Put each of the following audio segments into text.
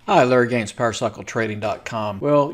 Hi, Larry Gaines, PowerCycleTrading.com. Well,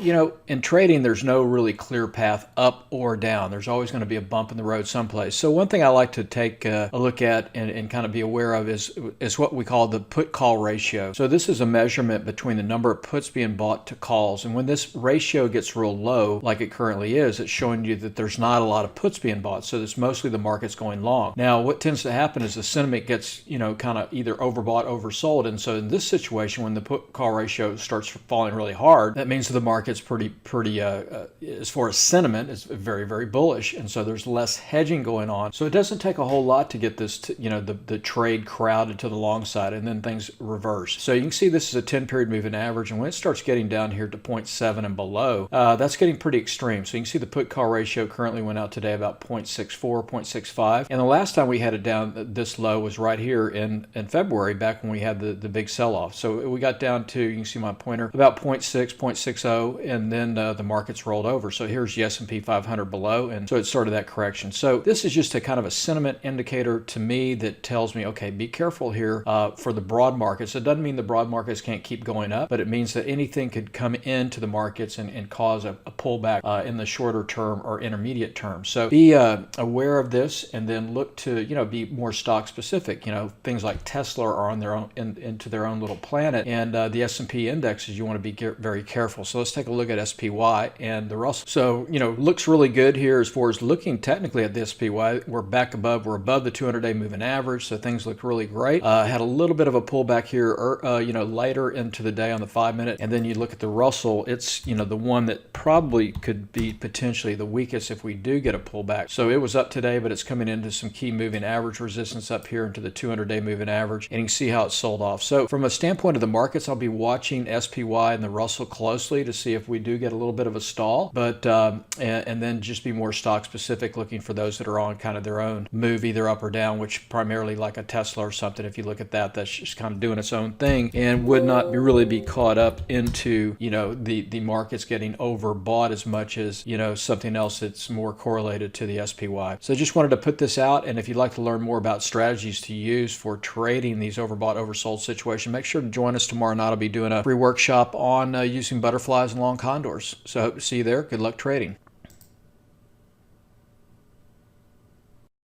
in trading, there's no really clear path up or down. There's always going to be a bump in the road someplace. So one thing I like to take a look at and kind of be aware of is what we call the put-call ratio. So this is a measurement between the number of puts being bought to calls. And when this ratio gets real low, like it currently is, it's showing you that there's not a lot of puts being bought. So it's mostly the market's going long. Now, what tends to happen is the sentiment gets, kind of either overbought, oversold. And so in this situation, when the put-call ratio starts falling really hard, that means the market's pretty as far as sentiment, is very, very bullish, and so there's less hedging going on. So it doesn't take a whole lot to get this the trade crowded to the long side, and then things reverse. So you can see this is a 10-period moving average, and when it starts getting down here to 0.7 and below, that's getting pretty extreme. So you can see the put-call ratio currently went out today about 0.64, 0.65, and the last time we had it down this low was right here in February, back when we had the big sell-off. So we got down to, you can see my pointer, about 0.6, 0.60, and then the market's rolled over. So here's the S&P 500 below, and so it started that correction. So this is just a kind of a sentiment indicator to me that tells me, okay, be careful here for the broad markets. It doesn't mean the broad markets can't keep going up, but it means that anything could come into the markets and cause a pullback in the shorter term or intermediate term. So be aware of this, and then look to be more stock specific. Things like Tesla are on their own into their own little planet, and the S&P indexes, you want to be very careful. So let's take a look at SPY and the Russell. So looks really good here as far as looking technically at the SPY. We're above the 200-day moving average, so things look really great. Had a little bit of a pullback here later into the day on the 5-minute, and then you look at the Russell. It's the one that probably could be potentially the weakest if we do get a pullback. So it was up today, but it's coming into some key moving average resistance up here into the 200-day moving average, and you can see how it sold off. So from a standpoint of the markets, I'll be watching SPY and the Russell closely to see if we do get a little bit of a stall, but and then just be more stock specific, looking for those that are on kind of their own move, either up or down, which primarily like a Tesla or something. If you look at that, that's just kind of doing its own thing and would not really be caught up into the markets getting overbought as much as something else that's more correlated to the SPY. So I just wanted to put this out, and if you'd like to learn more about strategies to use for trading these overbought, oversold situations, make sure to join us tomorrow night. I'll be doing a free workshop on using butterflies and long condors. So I hope to see you there. Good luck trading.